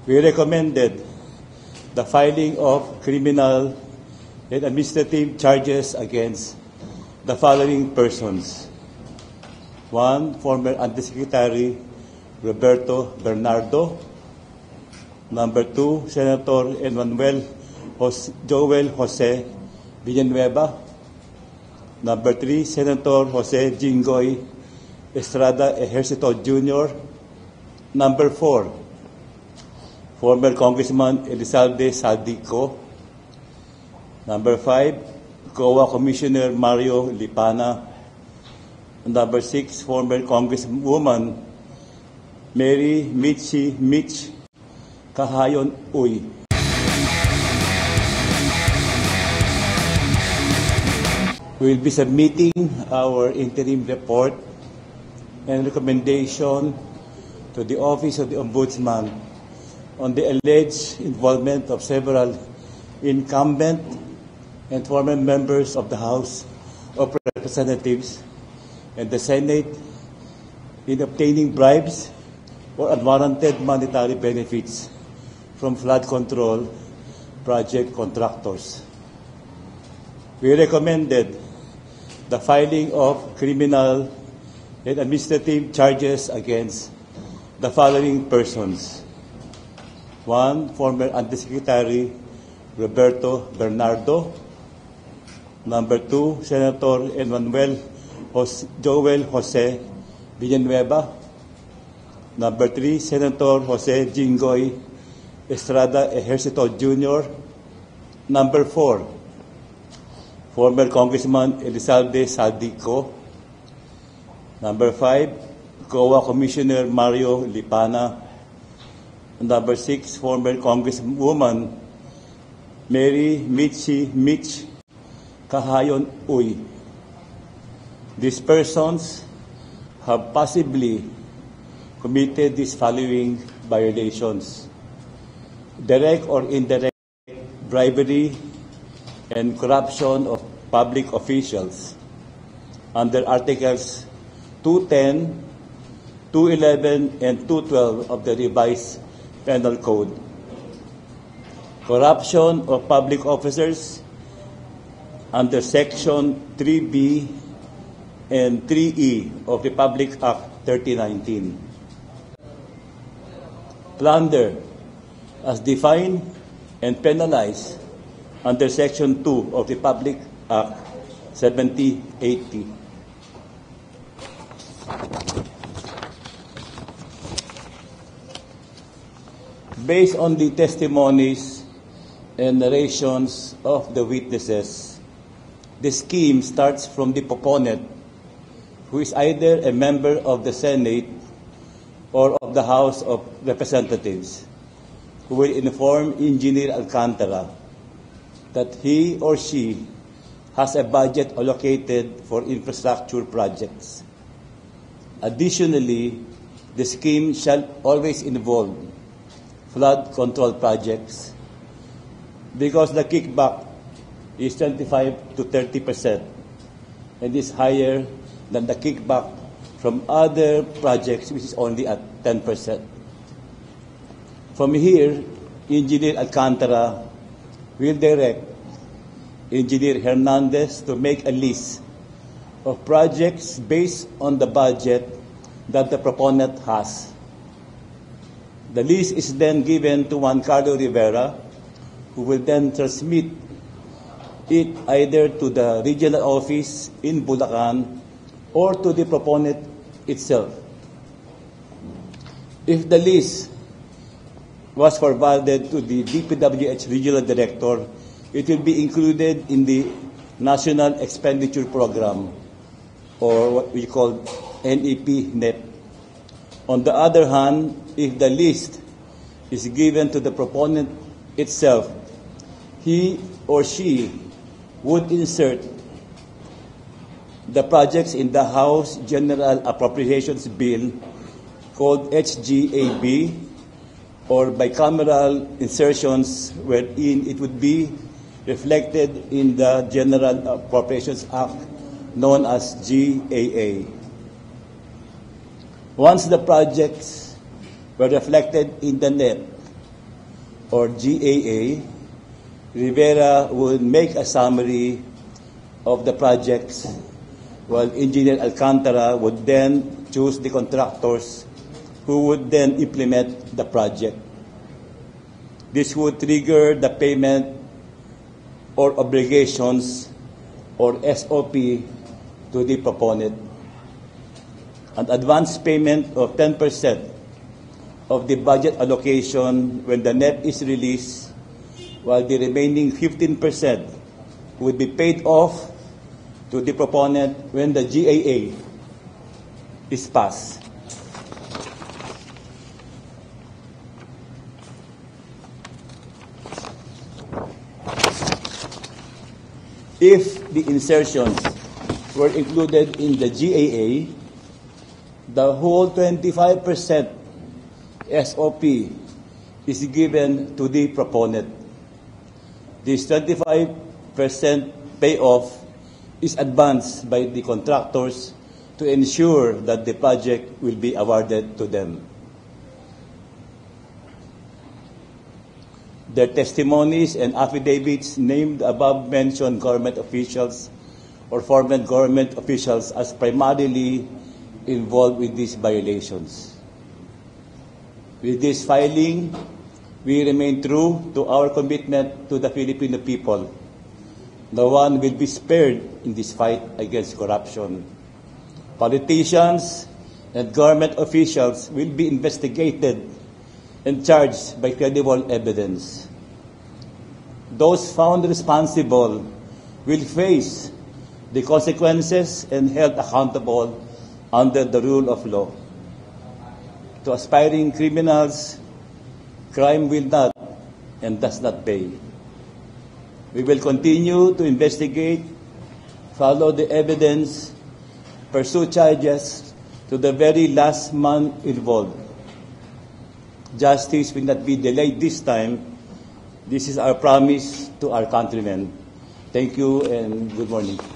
We recommended the filing of criminal and administrative charges against the following persons. 1. Former Undersecretary Roberto Bernardo. Number 2, Senator Emmanuel Joel Jose Villanueva. Number 3, Senator Jose Jinggoy Estrada Ejercito Jr. Number 4, former Congressman Elizalde Saldico. Number 5, COA Commissioner Mario Lipana. Number 6, former Congresswoman Mary Mitch Kahayon Uy. We will be submitting our interim report and recommendation to the Office of the Ombudsman on the alleged involvement of several incumbent and former members of the House of Representatives and the Senate in obtaining bribes or unwarranted monetary benefits from flood control project contractors. We recommended the filing of criminal and administrative charges against the following persons. 1. Former Undersecretary Roberto Bernardo. Number 2, Senator Emmanuel Joel Jose Villanueva. Number 3, Senator Jose Jinggoy Estrada Ejercito Jr. Number 4, former Congressman Elizalde Saldico. Number 5, COA Commissioner Mario Lipana. Number 6, former Congresswoman Mary Mitch Kahayon Uy. These persons have possibly committed these following violations: direct or indirect bribery and corruption of public officials under Articles 210, 211, and 212 of the revised Penal Code. Corruption of public officers under Section 3B and 3E of Republic Act 3019. Plunder as defined and penalized under Section 2 of the Republic Act 7080. Based on the testimonies and narrations of the witnesses, the scheme starts from the proponent, who is either a member of the Senate or of the House of Representatives, who will inform Engineer Alcantara that he or she has a budget allocated for infrastructure projects. Additionally, the scheme shall always involve flood control projects because the kickback is 25 to 30% and is higher than the kickback from other projects, which is only at 10%. From here, Engineer Alcantara will direct Engineer Hernandez to make a list of projects based on the budget that the proponent has. The list is then given to Juan Carlo Rivera, who will then transmit it either to the regional office in Bulacan or to the proponent itself. If the list was forwarded to the DPWH Regional Director, it will be included in the National Expenditure Program, or what we call NEP-NEP. On the other hand, if the list is given to the proponent itself, he or she would insert the projects in the House General Appropriations Bill, called HGAB, or bicameral insertions wherein it would be reflected in the General Appropriations Act known as GAA. Once the projects were reflected in the NEP, or GAA, Rivera will make a summary of the projects, while Engineer Alcantara would then choose the contractors who would then implement the project. This would trigger the payment or obligations or SOP to the proponent. An advance payment of 10% of the budget allocation when the NEP is released, while the remaining 15% would be paid off to the proponent when the GAA is passed. If the insertions were included in the GAA, the whole 25% SOP is given to the proponent. This 25% payoff is advanced by the contractors to ensure that the project will be awarded to them. Their testimonies and affidavits named above-mentioned government officials or former government officials as primarily involved with these violations. With this filing, we remain true to our commitment to the Filipino people. No one will be spared in this fight against corruption. Politicians and government officials will be investigated and charged by credible evidence. Those found responsible will face the consequences and held accountable under the rule of law. To aspiring criminals, crime will not and does not pay. We will continue to investigate, follow the evidence, pursue charges to the very last man involved. Justice will not be delayed this time. This is our promise to our countrymen. Thank you and good morning.